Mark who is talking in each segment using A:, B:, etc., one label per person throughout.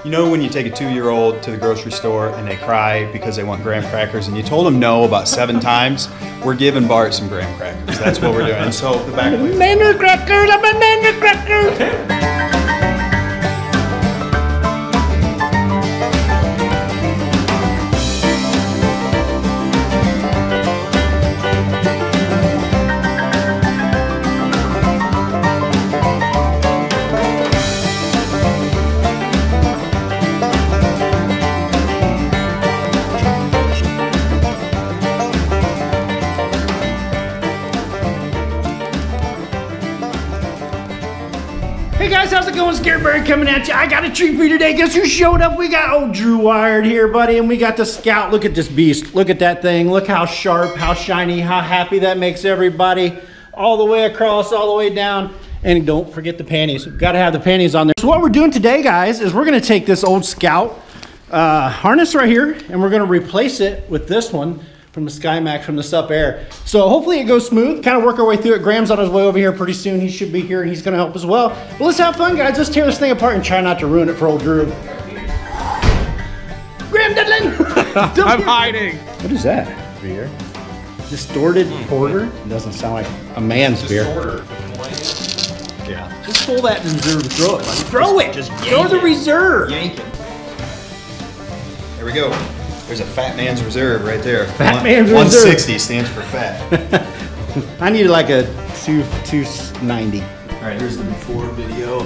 A: You know when you take a 2-year-old to the grocery store and they cry because they want graham crackers and you told them no about 7 times? We're giving Bart some graham crackers. That's what we're doing. And so the back way.
B: Banana crackers, a banana cracker. Hey guys, how's it going? Scareberry coming at you. I got a treat for you today. Guess who showed up? We got old Drew Wired here, buddy, and we got the Scout. Look at this beast. Look at that thing. Look how sharp, how shiny, how happy that makes everybody. All the way across, all the way down. And don't forget the panties. We've got to have the panties on there. So what we're doing today, guys, is we're going to take this old Scout harness right here, and we're going to replace it with this one from the Skymax from the Sup Air. So hopefully it goes smooth, kind of work our way through it. Graham's on his way over here pretty soon. He should be here and he's gonna help as well. But let's have fun, guys. Let's tear this thing apart and try not to ruin it for old Drew. Graham Dudlin!
C: I'm hiding.
B: What is that? Beer? Distorted porter? It doesn't sound like a man's beer.
A: Yeah.
B: Just pull that reserve and throw it. Buddy. Throw it! Just throw the reserve!
A: Yank it. There we go. There's a fat man's reserve right there.
B: Fat man's
A: 160 stands for fat.
B: I need like a 290.
A: All right, here's the before video.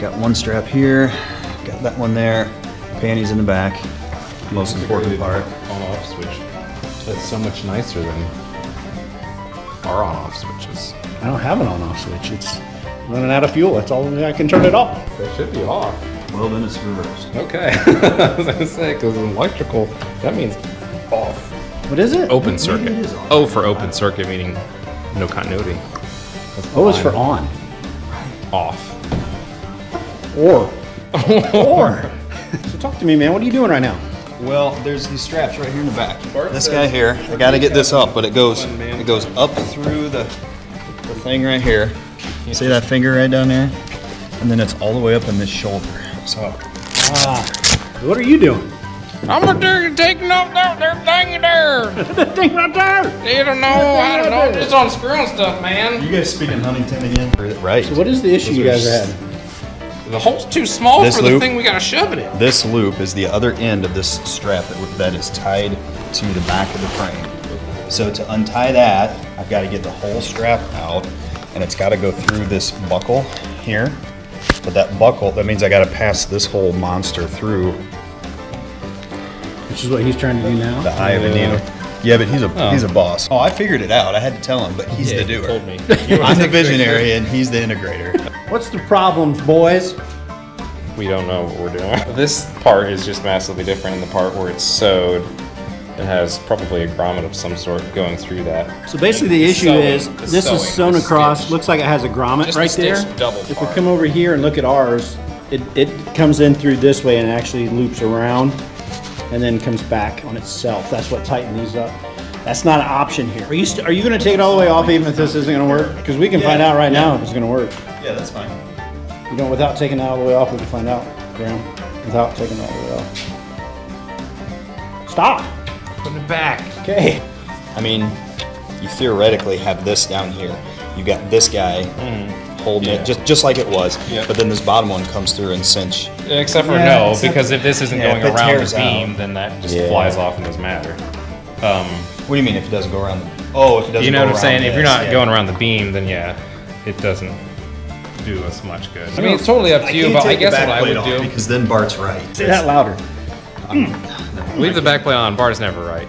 A: Got one strap here, got that one there, panties in the back. Most important part.
C: On-off switch. That's so much nicer than our on-off switches.
B: I don't have an on-off switch. It's running out of fuel. That's all I can turn it off.
C: They should be off.
A: Well, then it's reversed.
C: Okay. I was gonna say, because electrical, that means off.
B: What is it?
C: Open circuit. O for open circuit, meaning no continuity.
B: O is for on.
C: Off.
B: Or. So talk to me, man. What are you doing right now?
A: Well, there's these straps right here in the back. This guy here, I gotta get this up, but it goes up through the thing right here. See that finger right down there? And then it's all the way up in this shoulder. So,
B: what are you doing?
C: I'm taking off that thing there.
B: The thing right there.
C: You don't know. I don't know. Just unscrewing stuff, man.
A: you guys speaking Huntington again? Right.
B: So what is the issue you guys are having?
C: The hole's too small
A: This
C: for
A: loop?
C: the thing we gotta shove it in.
A: This loop is the other end of this strap that is tied to the back of the frame. So to untie that, I've got to get the whole strap out, and it's got to go through this buckle here. But that buckle, that means I got to pass this whole monster through
B: Which is what he's trying to do now.
A: the eye of the needle. Yeah, but he's a boss. Oh, I figured it out. I had to tell him, but he's the doer.
C: Told me.
A: I'm the visionary, and he's the integrator.
B: What's the problems, boys?
C: We don't know what we're doing. This part is just massively different than the part where it's sewed. It has probably a grommet of some sort going through that.
B: So basically the issue is, this is sewn across, looks like it has a grommet
C: Just
B: right
C: the
B: there.
C: stitch double
B: If we
C: part.
B: come over here and look at ours, it comes in through this way and actually loops around and then comes back on itself. That's what tightened these up. That's not an option here. Are you going to take it all the way off even if this isn't going to work? Because we can find out right now if it's going to work.
A: Yeah, that's fine.
B: You know, without taking it all the way off, we can find out, Graham. Without taking it all the way off. Stop!
C: Put it back.
B: Okay.
A: I mean, you theoretically have this down here. You got this guy holding it just like it was, but then this bottom one comes through and cinch.
C: Except for
B: Yeah,
C: no, because if this isn't going
A: if it
C: around
A: tears
C: the beam,
A: out.
C: then that just
A: Yeah.
C: flies off and doesn't matter.
A: What do you mean if it doesn't go around the... Oh, if it doesn't
C: You know
A: go
C: what I'm saying?
A: around
C: If you're
A: this,
C: not
A: yeah.
C: going around the beam, then yeah, it doesn't do us much good. I mean, it's totally up to you, but I guess what I would do...
A: Because then Bart's right.
B: Say that louder.
C: Leave the back plate on. Bart's never right.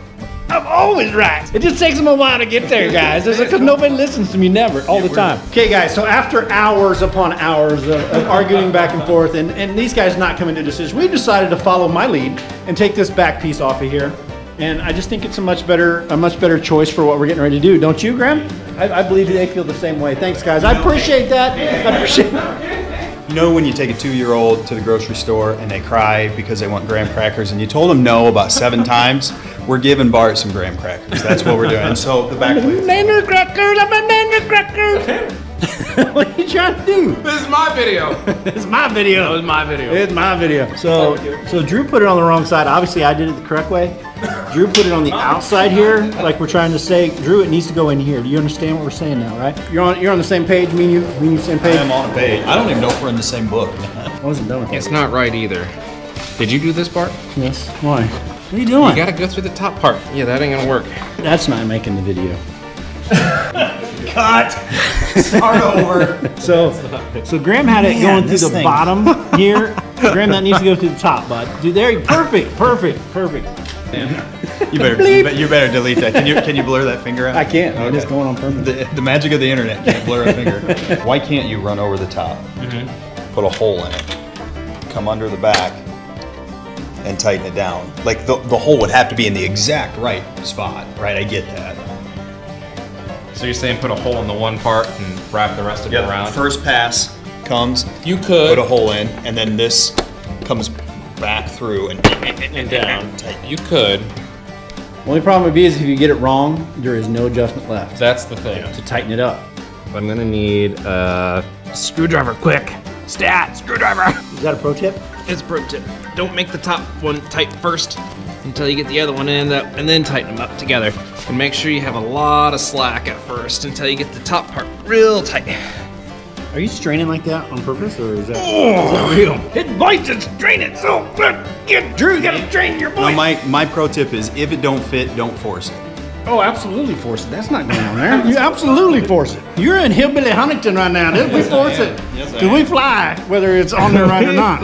B: I'm always right. It just takes them a while to get there, guys. It's because nobody listens to me, never, all the time. Okay, guys, so after hours upon hours of arguing back and forth, and these guys not coming to decisions, we decided to follow my lead and take this back piece off of here. And I just think it's a much better choice for what we're getting ready to do. Don't you, Graham? I believe they feel the same way. Thanks, guys. I appreciate that. I appreciate it.
A: You know when you take a 2-year-old to the grocery store and they cry because they want graham crackers and you told them no about 7 times? We're giving Bart some graham crackers. That's what we're doing. And so the back way.
B: Banana crackers, a banana cracker. What are you trying to do?
C: This is my video.
B: It's my video.
C: That was my video.
B: It's my video. So Drew put it on the wrong side. Obviously, I did it the correct way. Drew put it on the outside here, like we're trying to say. Drew, it needs to go in here. Do you understand what we're saying now, right? You're on the same page, me and you same page?
A: I am on a page. I don't even know if we're in the same book.
B: I wasn't done with it.
C: It's not right either. Did you do this part?
B: Yes. Why? What are you doing?
C: You gotta go through the top part. Yeah, that ain't gonna work.
B: That's not making the video.
A: Cut! Start over.
B: So Graham had it going through the bottom here. Graham, that needs to go through the top, bud. Dude, there, perfect.
A: You better delete that. Can you blur that finger out?
B: I can't.
A: Okay.
B: I'm just going on purpose.
A: The magic of the internet. Can't blur a finger. Why can't you run over the top? Put a hole in it. Come under the back and tighten it down. Like the hole would have to be in the exact right spot, right? I get that.
C: So you're saying put a hole in the one part and wrap the rest of it around?
A: First pass comes.
C: You could
A: put a hole in, and then this comes back through and
C: down.
A: Tighten.
C: You could.
B: Only problem would be is if you get it wrong, there is no adjustment left
C: That's the thing.
B: to tighten it up.
C: I'm gonna need a screwdriver quick. Stat screwdriver.
B: Is that a pro tip?
C: It's a pro tip. Don't make the top one tight first until you get the other one in, and then tighten them up together. And make sure you have a lot of slack at first until you get the top part real tight.
B: Are you straining like that on purpose, or is that real?
C: It bites and strain it so good. Drew, you gotta strain your
A: No,
C: voice.
A: my pro tip is if it don't fit, don't force it.
B: Oh, absolutely force it. That's not going on there. You absolutely force it. You're in Hillbilly Huntington right now. We force it.
A: Yes, I
B: Because
A: am.
B: we fly, whether it's on there right or not.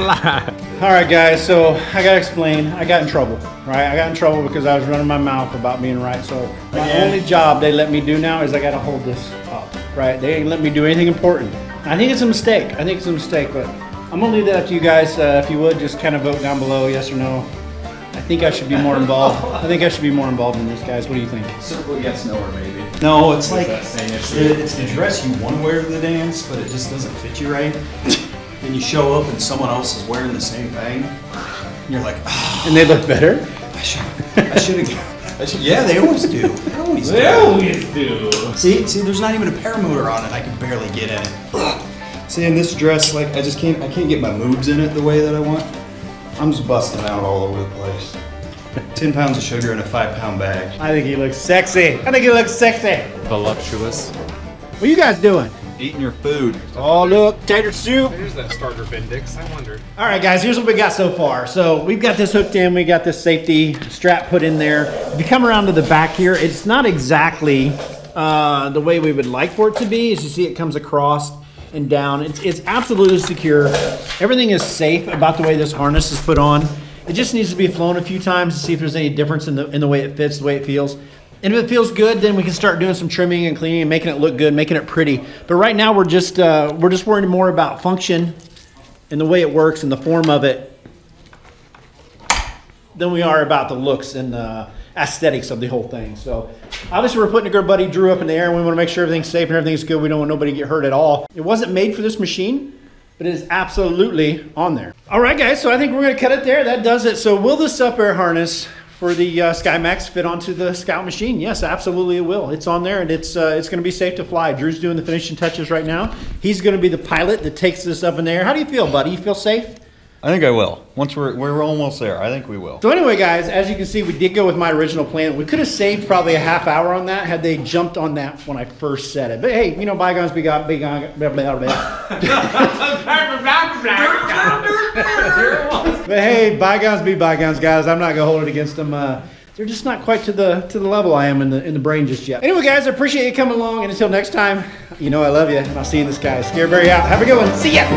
B: All right, guys, so I got to explain. I got in trouble, right? I got in trouble because I was running my mouth about being right. So my only job they let me do now is I got to hold this up, right? They ain't let me do anything important. I think it's a mistake. But I'm going to leave that up to you guys. If you would, just kind of vote down below, yes or no. I think I should be more involved. I think I should be more involved in this, guys. What do you think?
A: Circle yes, no, or maybe. No, it's like it's the dress you want to wear to the dance, but it just doesn't fit you right. Then you show up and someone else is wearing the same thing. And you're like, oh,
B: And they look better?
A: I should have. Yeah, they always do. They always do. See, there's not even a paramotor on it. I can barely get in it. See, in this dress, like I can't get my moves in it the way that I want. I'm just busting out all over the place. 10 pounds of sugar in a 5-pound bag.
B: I think he looks sexy.
C: Voluptuous.
B: What are you guys doing?
A: Eating your food.
B: Oh, look, tater soup.
C: There's that starter bendix. I wondered.
B: All right, guys, here's what we got so far. So we've got this hooked in. We got this safety strap put in there. If you come around to the back here, it's not exactly the way we would like for it to be. As you see, it comes across and down. It's absolutely secure. Everything is safe about the way this harness is put on. It just needs to be flown a few times to see if there's any difference in the way it fits, the way it feels. And if it feels good, then we can start doing some trimming and cleaning and making it look good, making it pretty. But right now we're just worrying more about function and the way it works and the form of it than we are about the looks and the aesthetics of the whole thing. So obviously we're putting a good buddy Drew up in the air and we want to make sure everything's safe and everything's good. We don't want nobody to get hurt at all. It wasn't made for this machine, but it is absolutely on there. All right, guys, so I think we're going to cut it there. That does it. So will the Sup Air harness for the Skymax fit onto the Scout machine? Yes, absolutely it will. It's on there and it's going to be safe to fly. Drew's doing the finishing touches right now. He's going to be the pilot that takes this up in the air. How do you feel, buddy? You feel safe?
A: I think I will. Once we're almost there, I think we will.
B: So anyway, guys, as you can see, we did go with my original plan. We could have saved probably a half hour on that had they jumped on that when I first said it. But hey, you know, bygones be bygones. But hey, bygones be bygones, guys. I'm not gonna hold it against them. They're just not quite to the level I am in the brain just yet. Anyway, guys, I appreciate you coming along, and until next time, you know I love you, and I'll see you in the sky. Scareberry out. Have a good one. See ya.